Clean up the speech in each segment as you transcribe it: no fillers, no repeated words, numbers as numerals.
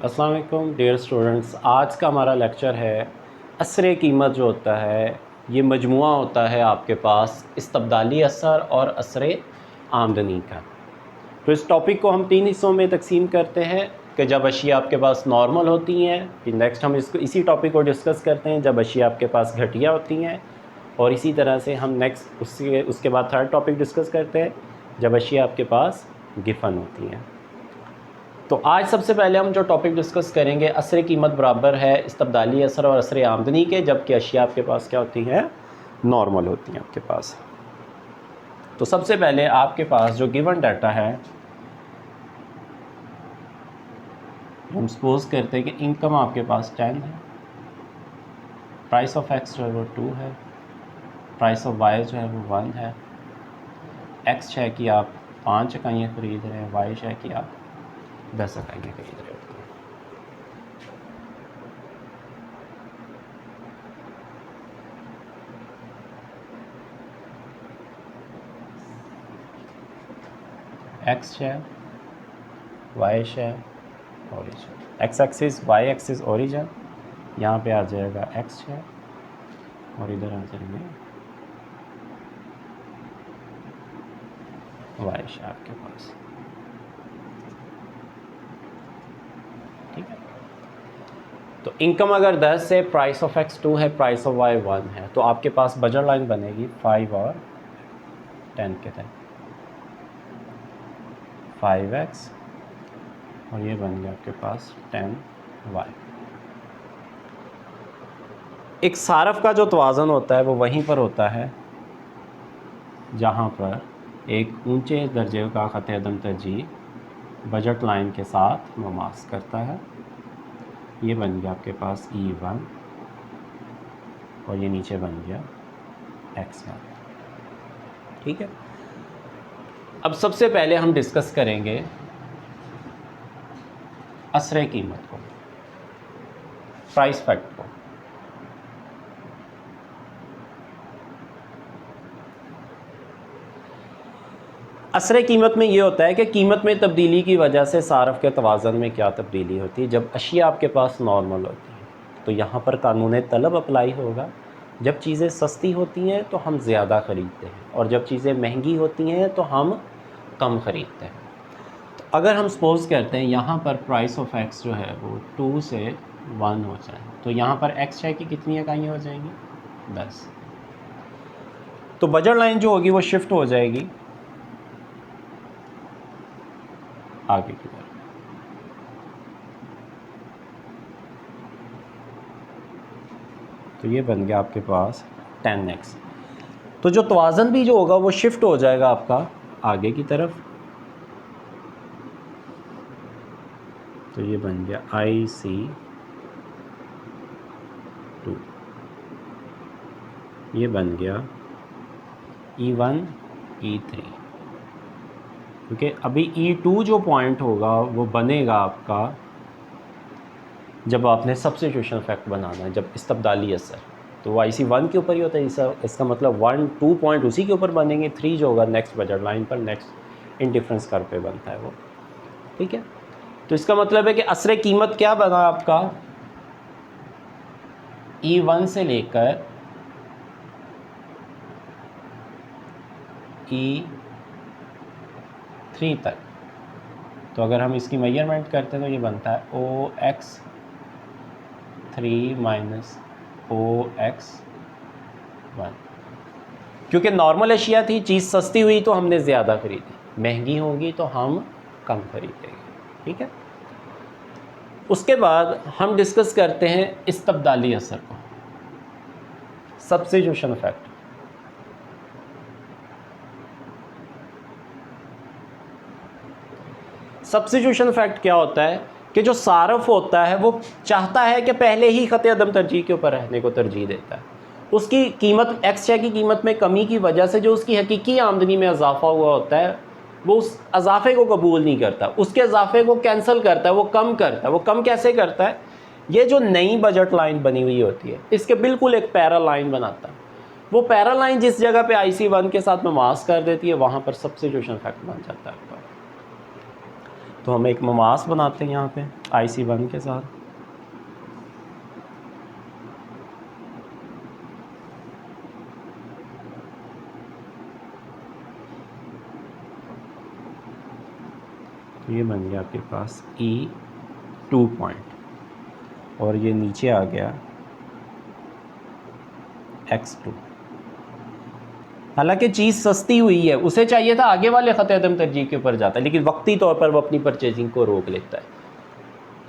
अस्सलाम वालेकुम dear students. आज का हमारा लेक्चर है असर कीमत जो होता है, ये मजमुआ होता है आपके पास इस्तबदाली असर और असर आमदनी का। तो इस टॉपिक को हम 3 हिस्सों में तकसीम करते हैं कि जब अशिया आपके पास नॉर्मल होती हैं, फिर नेक्स्ट हम इसी टॉपिक को डिस्कस करते हैं जब अशिया आपके पास घटिया होती हैं, और इसी तरह से हम नेक्स्ट उसके बाद थर्ड टॉपिक डिस्कस करते हैं जब अशिया आपके पास गिफन होती हैं। तो आज सबसे पहले हम जो टॉपिक डिस्कस करेंगे, असर कीमत बराबर है इस्तबदाली असर और असर आमदनी के, जबकि अशिया आपके पास क्या होती हैं, नॉर्मल होती हैं आपके पास। तो सबसे पहले आपके पास जो गिवन डाटा है, हम सपोज करते हैं कि इनकम आपके पास 10 है, प्राइस ऑफ एक्स जो है वो 2 है, प्राइस ऑफ वाई जो है वो 1 है, एक्स है कि आप 5 इकाइयाँ खरीद रहे हैं, वाई है कि आप 10 इकाइयाँ खरीद रहे होते हैं। एक्स है, वाई है, origin, X axis Y axis origin, यहाँ पे आ जाएगा एक्स है और इधर आ जाएंगे वाई है आपके पास। ठीक है, तो इनकम अगर 10 है, प्राइस ऑफ एक्स 2 है, प्राइस ऑफ वाई 1 है, तो आपके पास बजट लाइन बनेगी 5 और 10 के तहत 5x और ये बन गया आपके पास 10y। एक सारफ का जो तवाज़न होता है वो वहीं पर होता है जहाँ पर एक ऊंचे दर्जे का ख़त अदम तरजीह बजट लाइन के साथ ममास करता है। ये बन गया आपके पास E1 और ये नीचे बन गया X1। ठीक है, अब सबसे पहले हम डिस्कस करेंगे असर कीमत को, प्राइस फैक्ट को। असर कीमत में ये होता है कि कीमत में तब्दीली की वजह से सारफ के तवाज़न में क्या तब्दीली होती है। जब अशिया आपके पास नॉर्मल होती है तो यहाँ पर कानून तलब अप्लाई होगा। जब चीज़ें सस्ती होती हैं तो हम ज़्यादा ख़रीदते हैं, और जब चीज़ें महंगी होती हैं तो हम कम ख़रीदते हैं। तो अगर हम सपोज़ करते हैं यहाँ पर प्राइस ऑफ एक्स जो है वो 2 से 1 हो जाए, तो यहाँ पर एक्स है कि कितनी इकाइयाँ हो जाएंगी, 10। तो बजट लाइन जो होगी वो शिफ्ट हो जाएगी आगे की तरफ। तो ये बन गया आपके पास 10x। तो जो तवाज़न भी जो होगा वो शिफ्ट हो जाएगा आपका आगे की तरफ। तो ये बन गया IC2, ये बन गया E1 E3, क्योंकि अभी E2 जो पॉइंट होगा वो बनेगा आपका जब आपने सब्स्टिट्यूशन फैक्ट बनाना है, जब इस्तबदाली असर, तो वो IC1 के ऊपर ही होता है। इसका मतलब 1-2 पॉइंट उसी के ऊपर बनेंगे, 3 जो होगा नेक्स्ट बजट लाइन पर, नेक्स्ट इंडिफरेंस कर्व पे बनता है वो। ठीक है, तो इसका मतलब है कि असर कीमत क्या बना आपका, E1 से लेकर E3 तक। तो अगर हम इसकी मेजरमेंट करते हैं तो ये बनता है OX3 माइनस OX1। क्योंकि नॉर्मल अशिया थी, चीज़ सस्ती हुई तो हमने ज़्यादा ख़रीदी, महंगी होगी तो हम कम खरीदेंगे। ठीक है, उसके बाद हम डिस्कस करते हैं इस्तबदाली असर को, सब्स्टिट्यूशन फैक्ट। सब्स्टिट्यूशन फैक्ट क्या होता है कि जो सारफ होता है वो चाहता है कि पहले ही ख़त अदम तरजीह के ऊपर रहने को तरजीह देता है। उसकी कीमत एक्स शेयर की कीमत में कमी की वजह से जो उसकी हकीकी आमदनी में इजाफा हुआ होता है वो उस अजाफे को कबूल नहीं करता, उसके इजाफे को कैंसिल करता है, वो कम करता है। वो कम कैसे करता है, ये जो नई बजट लाइन बनी हुई होती है इसके बिल्कुल एक पैरा लाइन बनाता है। वो पैरा लाइन जिस जगह पे IC1 के साथ में मास कर देती है वहाँ पर सब्स्टिट्यूशन फैक्ट बन जाता है आपका। तो हम एक ममास बनाते हैं यहाँ पे IC1 के साथ। तो ये बन गया आपके पास E2 पॉइंट और ये नीचे आ गया X2। हालांकि चीज़ सस्ती हुई है, उसे चाहिए था आगे वाले ख़त अदम तरजीह के ऊपर जाता है, लेकिन वक्ती तौर पर वो अपनी परचेजिंग को रोक लेता है,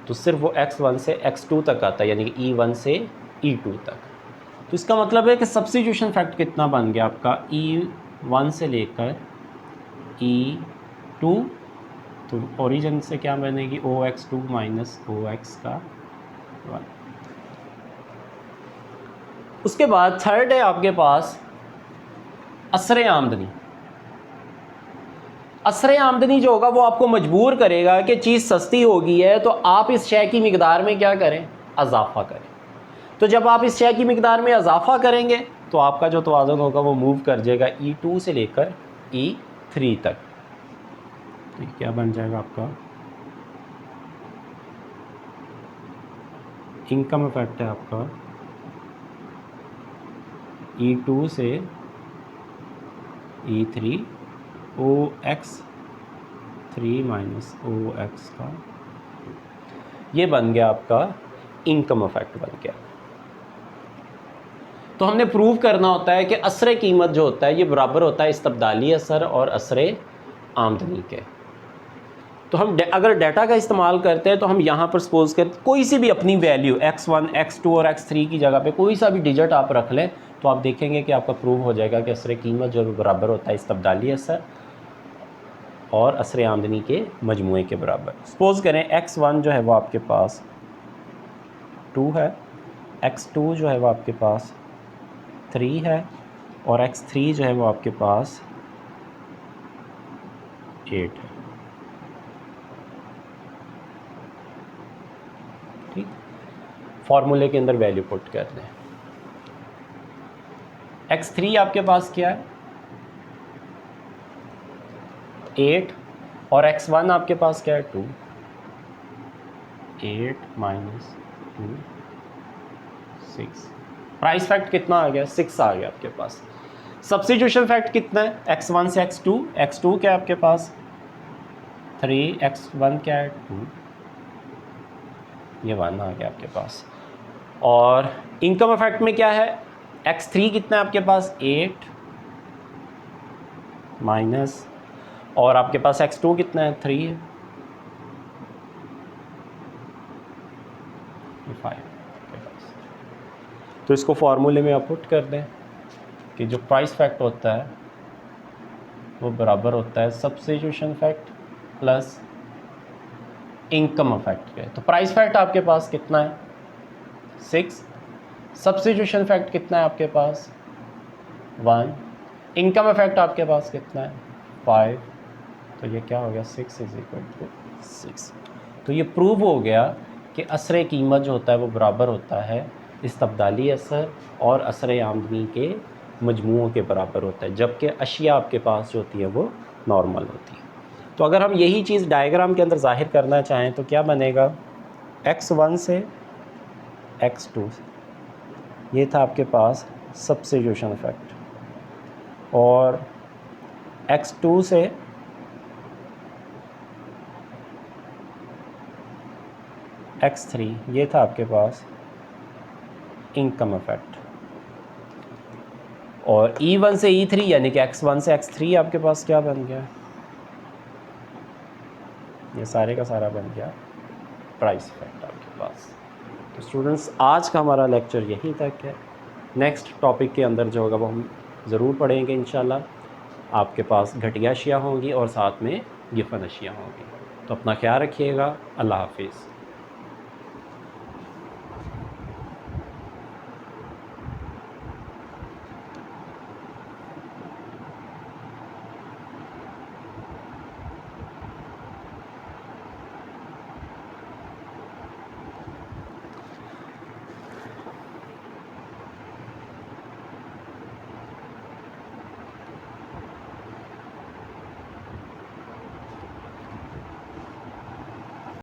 तो सिर्फ वो X1 से X2 तक आता है, यानी कि E1 से E2 तक। तो इसका मतलब है कि सब्स्टिट्यूशन फैक्ट कितना बन गया आपका E1 से लेकर E2, तो ओरिजिन से क्या बनेगी OX2 माइनस OX का 1। उसके बाद थर्ड है आपके पास असर आमदनी। असर आमदनी जो होगा वो आपको मजबूर करेगा कि चीज़ सस्ती हो गई है तो आप इस शय की मिकदार में क्या करें, इजाफा करें। तो जब आप इस शय की मिकदार में इजाफा करेंगे तो आपका जो तवाज़ुन होगा वो मूव कर जाएगा E2 से लेकर E3 तक। तो क्या बन जाएगा आपका इनकम इफेक्ट है आपका E2 से E3 OX3 माइनस OX का, ये बन गया आपका इनकम इफेक्ट बन गया। तो हमने प्रूव करना होता है कि असर कीमत जो होता है ये बराबर होता है इस्तबदाली असर और असर आमदनी के। तो हम अगर डाटा का इस्तेमाल करते हैं तो हम यहाँ पर सपोज कर कोई सी भी अपनी वैल्यू X1, X2 और X3 की जगह पे कोई सा भी डिजिट आप रख लें तो आप देखेंगे कि आपका प्रूव हो जाएगा कि असर कीमत जो बराबर होता है इस्तबदाली असर और असर आमदनी के मजमूए के बराबर। सपोज़ करें X1 जो है वो आपके पास 2 है, X2 जो है वो आपके पास 3 है और X3 जो है वो आपके पास 8 है। ठीक, फॉर्मूले के अंदर वैल्यू पुट कर दें। X3 आपके पास क्या है 8 और X1 आपके पास क्या है 2। 8 माइनस 2 6। प्राइस फैक्ट कितना आ गया 6 आ गया आपके पास। सब्स्टिट्यूशन फैक्ट कितना है X1 से X2, X2 क्या है आपके पास 3, X1 क्या है 2, ये 1 आ गया आपके पास। और इनकम इफेक्ट में क्या है X3 कितना है आपके पास 8 माइनस, और आपके पास X2 कितना है 3 है, 5 आपके पास। तो इसको फार्मूले में आप पुट कर दें कि जो प्राइस फैक्ट होता है वो बराबर होता है substitution fact plus income effect के। तो प्राइस फैक्ट आपके पास कितना है 6, सब्स्टिट्यूशन फैक्ट कितना है आपके पास 1, इनकम इफेक्ट आपके पास कितना है 5। तो ये क्या हो गया 6 इज इक्वल टू 6। तो ये प्रूव हो गया कि असर कीमत जो होता है वो बराबर होता है इस्तबदाली असर और असर आमदनी के मजमूओं के बराबर होता है, जबकि अशिया आपके पास जो होती है वो नॉर्मल होती है। तो अगर हम यही चीज़ डायग्राम के अंदर ज़ाहिर करना चाहें तो क्या बनेगा X1 से X2 से, ये था आपके पास सब्स्टिट्यूशन इफेक्ट, और X2 से X3 ये था आपके पास इनकम इफेक्ट, और E1 से E3 यानी कि X1 से X3 आपके पास क्या बन गया, ये सारे का सारा बन गया प्राइस इफेक्ट आपके पास। तो स्टूडेंट्स आज का हमारा लेक्चर यहीं तक है। नेक्स्ट टॉपिक के अंदर जो होगा वो हम ज़रूर पढ़ेंगे इंशाल्लाह। आपके पास घटिया अशिया होंगी और साथ में गिफन अशिया होंगी। तो अपना ख्याल रखिएगा। अल्लाह हाफिज़।